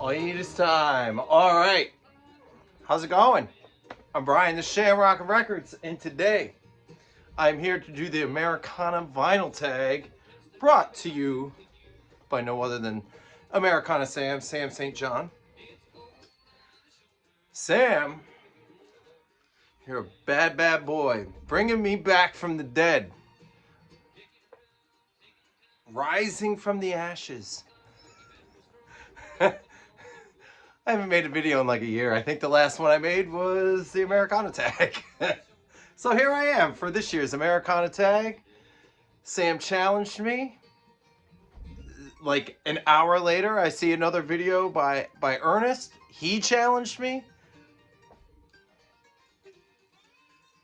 All you need is time. All right. How's it going? I'm Brian, the Shamrock'n Records, and today I'm here to do the Americana vinyl tag brought to you by no other than Americana Sam St. John. Sam, you're a bad, bad boy, bringing me back from the dead, rising from the ashes. I haven't made a video in like a year. I think the last one I made was the Americana Tag. So here I am for this year's Americana Tag. Sam challenged me. Like an hour later, I see another video by Ernest. He challenged me.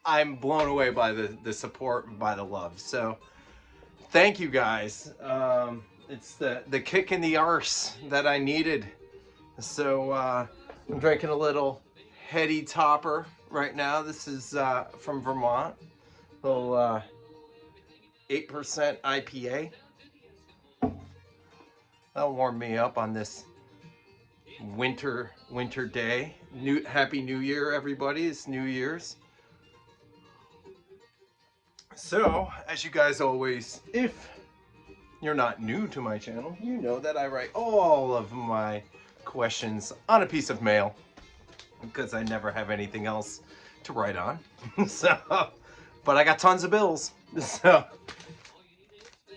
I'm blown away by the support and by the love. So thank you guys. It's the kick in the arse that I needed. So I'm drinking a little heady topper right now. This is from Vermont, a little 8% IPA. That'll warm me up on this winter day. Happy New Year, everybody! It's New Year's. So, as you guys always, if you're not new to my channel, you know that I write all of my questions on a piece of mail because I never have anything else to write on. But I got tons of bills. So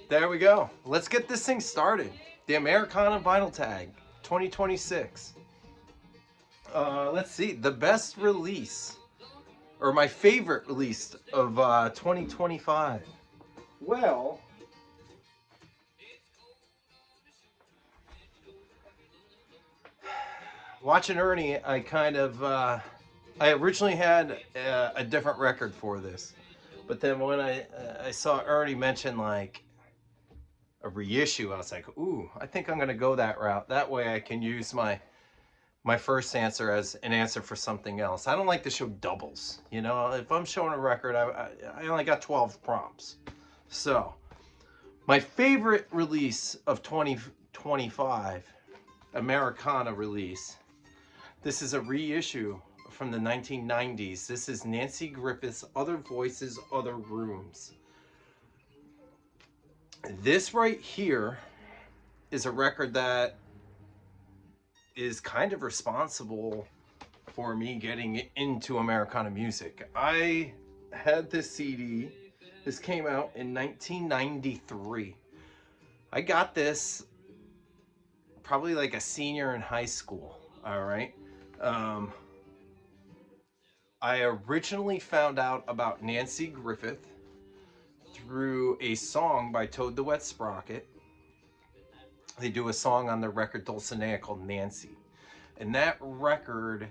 there we go. Let's get this thing started. The Americana Vinyl Tag 2026. Let's see, the best release, or my favorite release of 2025. Well, watching Ernie, I kind of, I originally had a different record for this. But then when I saw Ernie mention like a reissue, I was like, ooh, I think I'm going to go that route. That way I can use my first answer as an answer for something else. I don't like to show doubles. You know, if I'm showing a record, I only got 12 prompts. So my favorite release of 2025, Americana release. This is a reissue from the 1990s. This is Nanci Griffith's Other Voices, Other Rooms. This right here is a record that is kind of responsible for me getting into Americana music. I had this CD. This came out in 1993. I got this probably like a senior in high school. All right. I originally found out about Nanci Griffith through a song by Toad the Wet Sprocket. They do a song on their record Dulcinea called Nancy. And that record,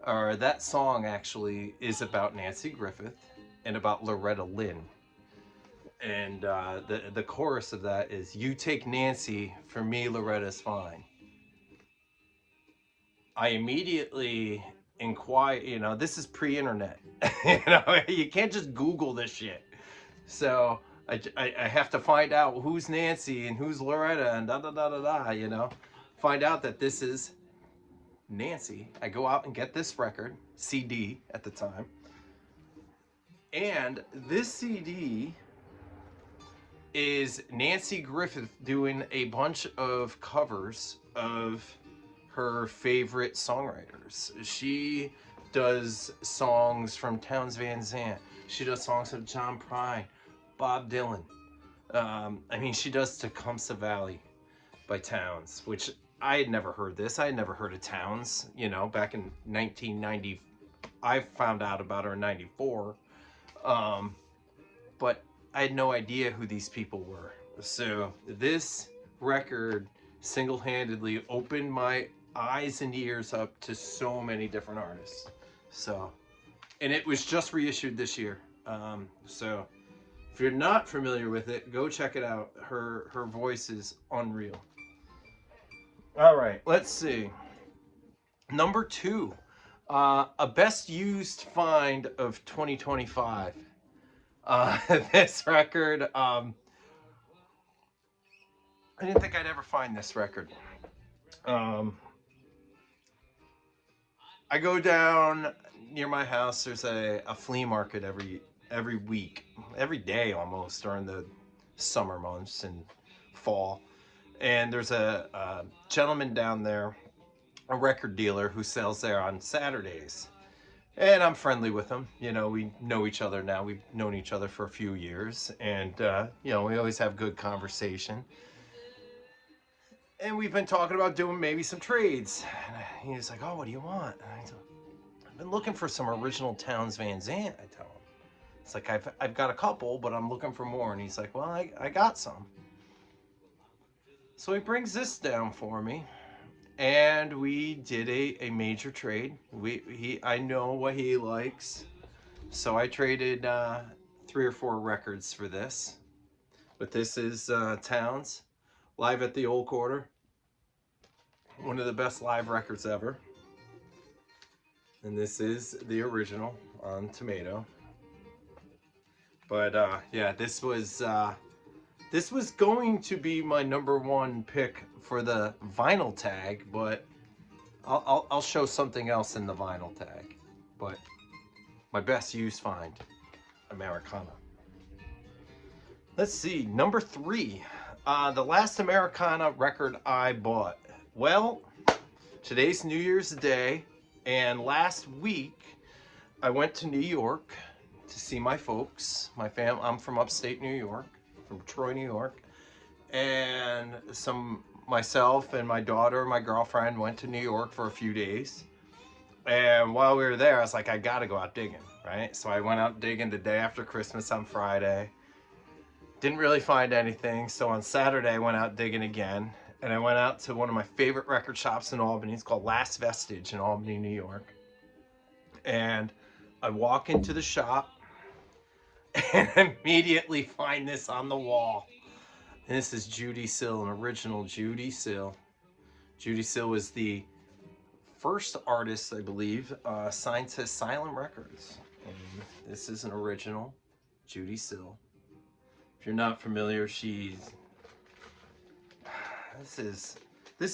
or that song actually, is about Nanci Griffith and about Loretta Lynn. And the chorus of that is, "You take Nancy, for me Loretta's fine." I immediately inquire, you know, this is pre-internet. You know, you can't just Google this shit. So I have to find out who's Nancy and who's Loretta and da-da-da-da-da, you know. Find out that this is Nanci. I go out and get this record, CD at the time. And this CD is Nanci Griffith doing a bunch of covers of her favorite songwriters. She does songs from Townes Van Zandt. She does songs of John Prine, Bob Dylan. I mean, she does Tecumseh Valley by Townes, which I had never heard this. I had never heard of Townes, you know, back in 1990. I found out about her in 94. But I had no idea who these people were. So this record single-handedly opened my eyes and ears up to so many different artists. So, and it was just reissued this year. So if you're not familiar with it, go check it out. Her voice is unreal. All right, let's see. Number 2, a best used find of 2025. This record, I didn't think I'd ever find this record. I go down near my house. There's a flea market every week, every day almost during the summer months and fall. And there's a gentleman down there, a record dealer who sells there on Saturdays. And I'm friendly with him. You know, we know each other now. We've known each other for a few years. And, you know, we always have good conversation. And we've been talking about doing maybe some trades. And he's like, oh, what do you want? And I told him, I've been looking for some original Townes Van Zandt, I tell him. It's like, I've got a couple, but I'm looking for more. And he's like, well, I got some. So he brings this down for me. And we did a major trade. I know what he likes. So I traded 3 or 4 records for this. But this is Townes, live at the Old Quarter. One of the best live records ever. And this is the original on Tomato. But yeah, this was going to be my #1 pick for the vinyl tag, but I'll show something else in the vinyl tag. But my best used find, Americana. Let's see, #3. The last Americana record I bought. Well, today's New Year's Day, and last week I went to New York to see my folks, my family. I'm from upstate New York, from Troy, New York, and myself and my daughter, my girlfriend, went to New York for a few days. And while we were there, I was like, I gotta go out digging, right? So I went out digging the day after Christmas on Friday. Didn't really find anything, so on Saturday I went out digging again, and I went out to one of my favorite record shops in Albany. It's called Last Vestige in Albany, New York. And I walk into the shop and immediately find this on the wall. And this is Judy Sill, an original Judy Sill. Judy Sill was the first artist, I believe, signed to Silent Records. And this is an original Judy Sill. If you're not familiar, this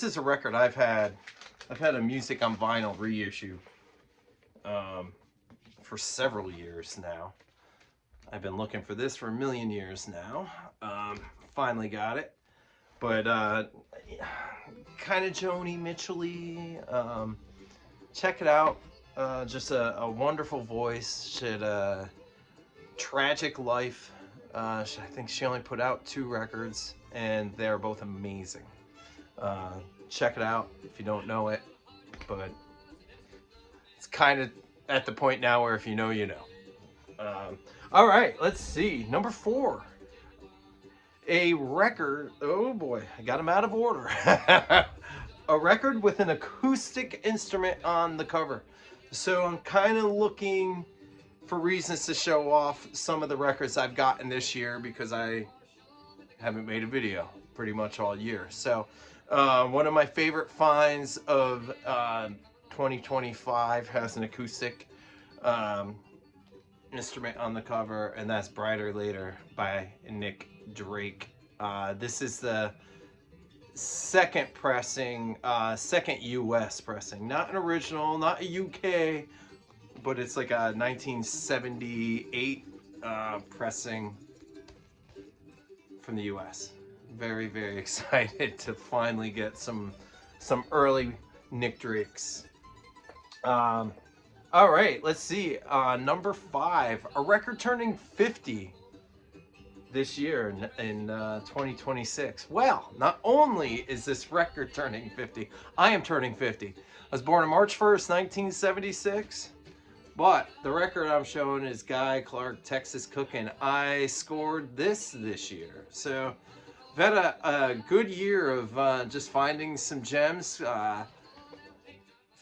is a record I've had a music on vinyl reissue for several years now. I've been looking for this for a million years now. Finally got it, but kind of Joni Mitchell-y. Check it out. Just a wonderful voice. She had a tragic life. I think she only put out 2 records, and they're both amazing. Check it out if you don't know it, but it's kind of at the point now where if you know, you know. All right, let's see. #4. A record. Oh boy, I got them out of order. A record with an acoustic instrument on the cover. So I'm kind of looking for reasons to show off some of the records I've gotten this year, because I haven't made a video pretty much all year. So one of my favorite finds of 2025 has an acoustic instrument on the cover, and that's Brighter Later by Nick Drake. This is the second pressing, second US pressing, not an original, not a UK, but it's like a 1978 pressing from the US. Very, very excited to finally get some early Nick Drakes. All right, let's see. #5, a record turning 50 this year in 2026. Well, not only is this record turning 50, I am turning 50. I was born on March 1st, 1976. But the record I'm showing is Guy Clark, Texas Cookin'. I scored this year. So I've had a good year of just finding some gems,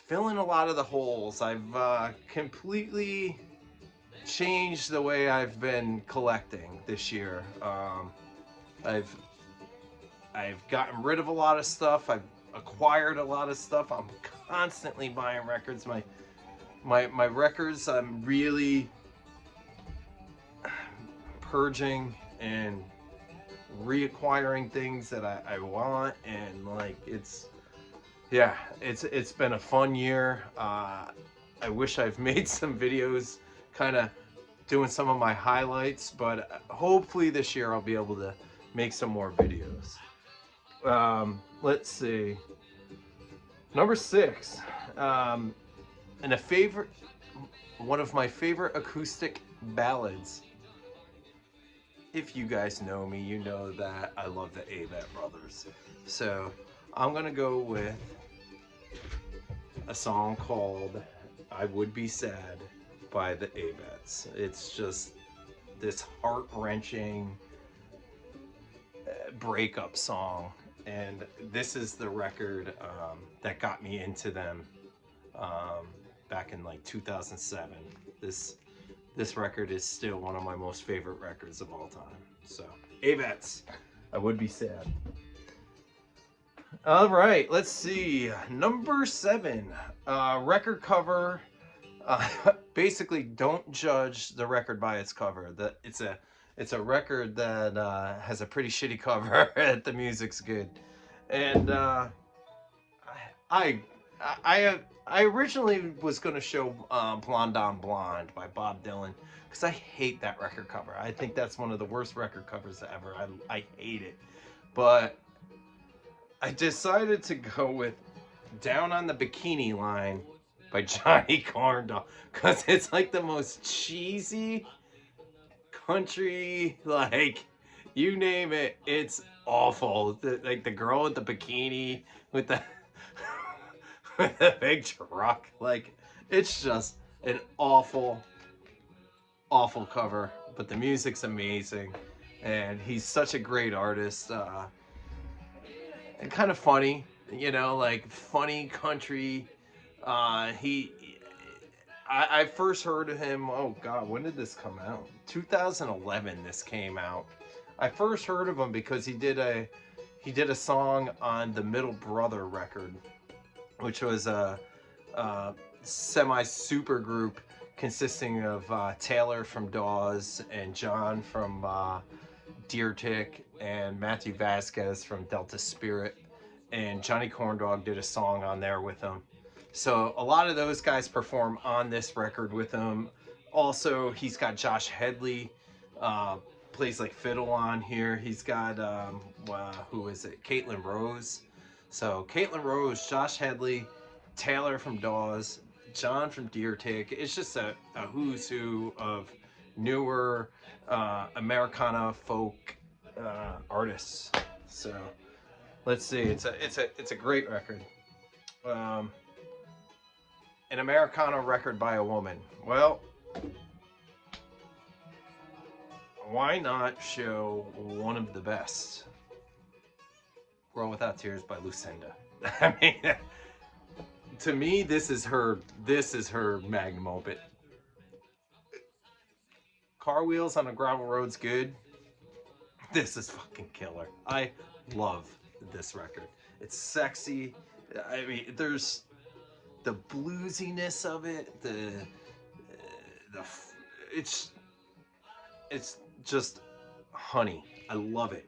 filling a lot of the holes. I've completely changed the way I've been collecting this year. I've gotten rid of a lot of stuff. I've acquired a lot of stuff. I'm constantly buying records. My records, I'm really purging and reacquiring things that I want, and like it's yeah, it's been a fun year. I wish I've made some videos kind of doing some of my highlights, but hopefully this year I'll be able to make some more videos. Let's see. Number 6. Um, and a favorite, one of my favorite acoustic ballads. If you guys know me, you know that I love the Avett Brothers. So I'm gonna go with a song called "I Would Be Sad" by the Avets. It's just this heart-wrenching breakup song, and this is the record that got me into them um, back in like 2007. This record is still one of my most favorite records of all time. So Avets, I Would Be Sad. All right, let's see. Number 7, record cover. Basically, don't judge the record by its cover. It's a record that has a pretty shitty cover. The music's good, and I I originally was gonna show Blonde on Blonde by Bob Dylan because I hate that record cover. I think that's one of the worst record covers ever. I hate it, but I decided to go with Down on the Bikini Line by Johnny Corndog because it's like the most cheesy country, like you name it, it's awful. Like the girl with the bikini with the with the big truck, like it's just an awful cover. But the music's amazing, and he's such a great artist. And kind of funny, like funny country. He, I first heard of him. Oh God, when did this come out? 2011. This came out. I first heard of him because he did a song on the Middle Brother record, which was a semi super group consisting of Taylor from Dawes and John from Deer Tick and Matthew Vasquez from Delta Spirit, and Johnny Corndog did a song on there with him. So a lot of those guys perform on this record with him. Also, he's got Josh Headley, uh, plays like fiddle on here. He's got who is it? Caitlin Rose. So Caitlin Rose, Josh Headley, Taylor from Dawes, John from Deer Tick. It's just a who's who of newer Americana folk artists. So let's see. It's a great record. Um, an Americana record by a woman. Well, why not show one of the best? World Without Tears by Lucinda. I mean, to me, this is her. This is her magnum opus. Car Wheels on a Gravel Road's good. This is fucking killer. I love this record. It's sexy. I mean, there's the bluesiness of it. The it's just honey. I love it.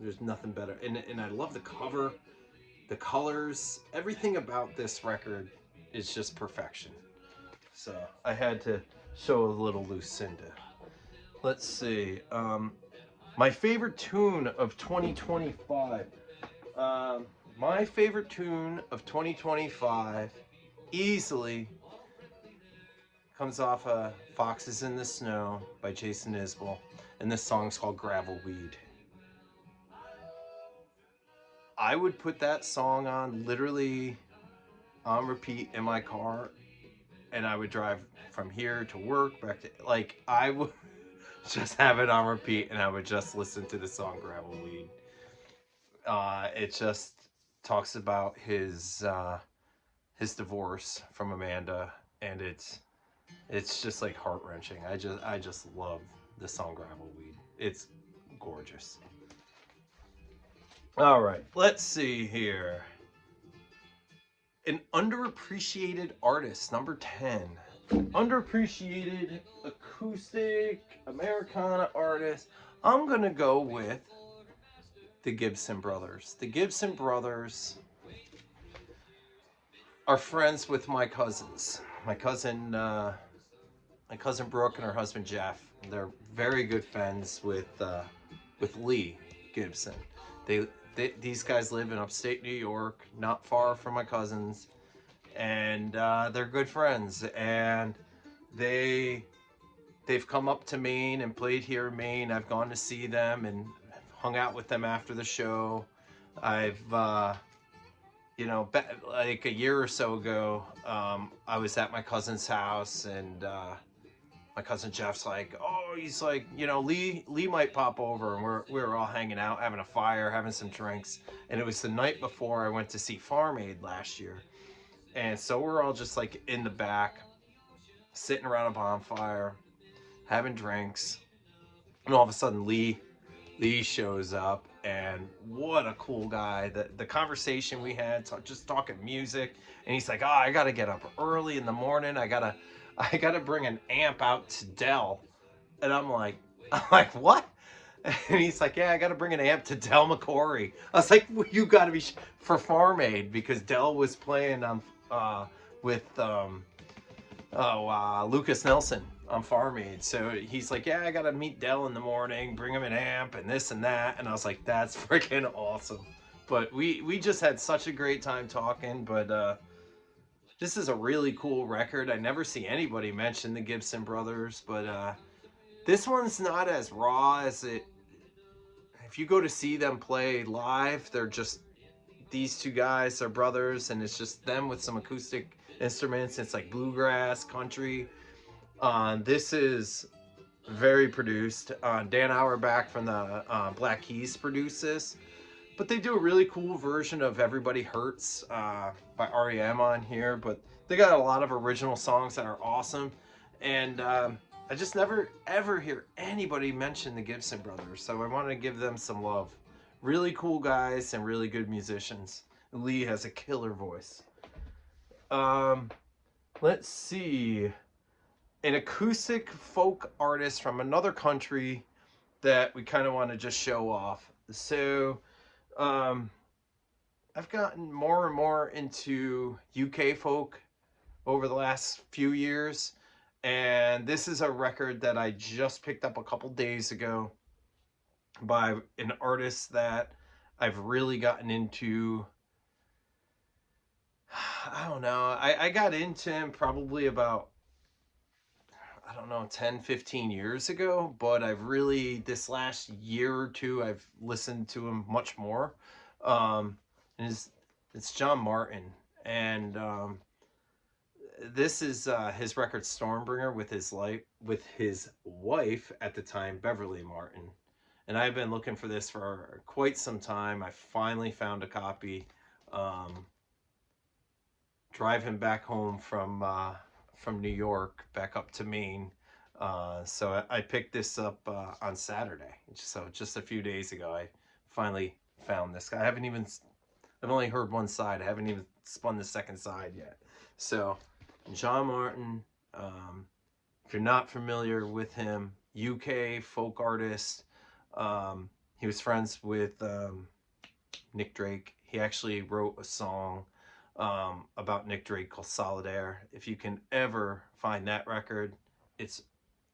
There's nothing better. And I love the cover, the colors, everything about this record is just perfection. So I had to show a little Lucinda. Let's see. My favorite tune of 2025. My favorite tune of 2025 easily comes off of Foxes in the Snow by Jason Isbell, and this song's called Gravel Weed. I would put that song on literally on repeat in my car, and I would drive from here to work back to, like, I would just have it on repeat, and I would just listen to the song Gravel Weed. It just talks about his divorce from Amanda, and it's just like heart wrenching. I just love the song Gravel Weed. It's gorgeous. All right, let's see here. An underappreciated artist, number 10. Underappreciated acoustic Americana artist. I'm gonna go with the Gibson Brothers. The Gibson Brothers are friends with my cousins. My cousin Brooke and her husband Jeff. They're very good friends with Lee Gibson. They, these guys live in upstate New York, not far from my cousins, and they're good friends. And they they've come up to Maine and played here in Maine. I've gone to see them and hung out with them after the show. I've you know, like a year or so ago, I was at my cousin's house, and my cousin Jeff's like, oh, he's like, you know, Lee might pop over, and we were all hanging out, having a fire, having some drinks, and it was the night before I went to see Farm Aid last year, and so we're all just like in the back, sitting around a bonfire, having drinks, and all of a sudden Lee shows up, and what a cool guy. The conversation we had, just talking music, and he's like, oh, I gotta get up early in the morning. I gotta bring an amp out to Dell. And I'm like, what? And he's like, yeah, I gotta bring an amp to Del McCoury. I was like, well, you gotta be for Farm Aid, because Dell was playing on with Lucas Nelson on Farm Aid. So he's like, yeah, I gotta meet Dell in the morning, bring him an amp and this and that. And I was like, that's freaking awesome. But we just had such a great time talking. But this is a really cool record. I never see anybody mention the Gibson brothers, but this one's not as raw as it. If you go to see them play live, they're just these two guys, they're brothers, and it's just them with some acoustic instruments. It's like bluegrass, country. This is very produced. Dan Auerbach from the Black Keys produced this, but they do a really cool version of Everybody Hurts by REM on here. But they got a lot of original songs that are awesome, and I just never ever hear anybody mention the Gibson brothers, so I wanted to give them some love. Really cool guys and really good musicians. Lee has a killer voice. Um, let's see. An acoustic folk artist from another country that we kind of want to just show off. So, um, I've gotten more and more into UK folk over the last few years, and this is a record that I just picked up a couple days ago by an artist that I've really gotten into. I don't know. I got into him probably about, I don't know, 10, 15 years ago, but I've really, this last year or two, I've listened to him much more. And it's John Martin. And this is his record Stormbringer with his wife at the time, Beverly Martin. And I've been looking for this for quite some time. I finally found a copy. Driving back home from New York back up to Maine. So I picked this up on Saturday. So just a few days ago, I finally found this guy. I've only heard one side. I haven't even spun the second side yet. So John Martin, if you're not familiar with him, UK folk artist. He was friends with Nick Drake. He actually wrote a song about Nick Drake called Solidaire. If you can ever find that record, it's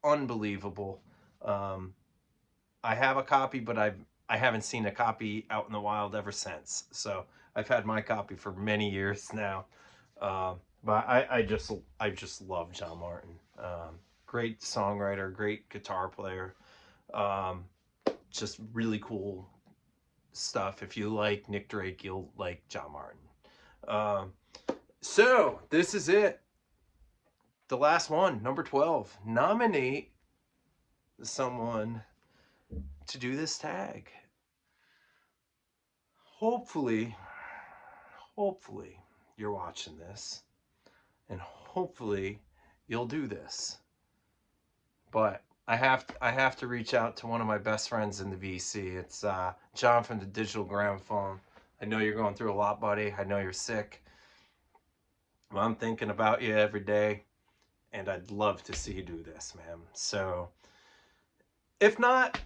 unbelievable. Um, I have a copy, but I haven't seen a copy out in the wild ever since. So I've had my copy for many years now. But I just love John Martin. Great songwriter, great guitar player. Um, just really cool stuff. If you like Nick Drake, you'll like John Martin. Um, so this is it. The last one, number 12. Nominate someone to do this tag. Hopefully, hopefully you're watching this, and hopefully you'll do this. But I have to reach out to one of my best friends in the VC. It's John from the Digital Gramophone. I know you're going through a lot, buddy. I know you're sick. Well, I'm thinking about you every day, and I'd love to see you do this, man. So if not,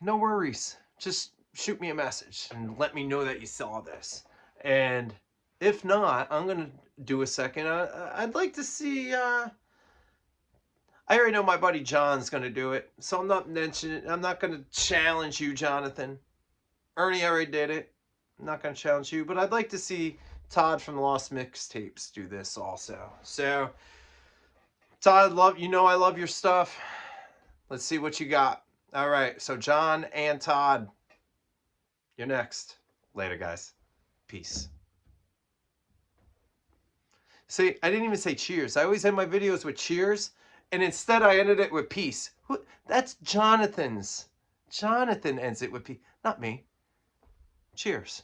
no worries. Just shoot me a message and let me know that you saw this. And If not, I'm going to do a second. I'd like to see... I already know my buddy John's going to do it, so I'm not mentioning. I'm not going to challenge you, Jonathan. Ernie already did it. I'm not going to challenge you, but I'd like to see Todd from the Lost Mixtapes do this also. So, Todd, I love your stuff. Let's see what you got. All right, so John and Todd, you're next. Later, guys. Peace. See, I didn't even say cheers. I always end my videos with cheers, and instead I ended it with peace. That's Jonathan's. Jonathan ends it with peace, not me. Cheers.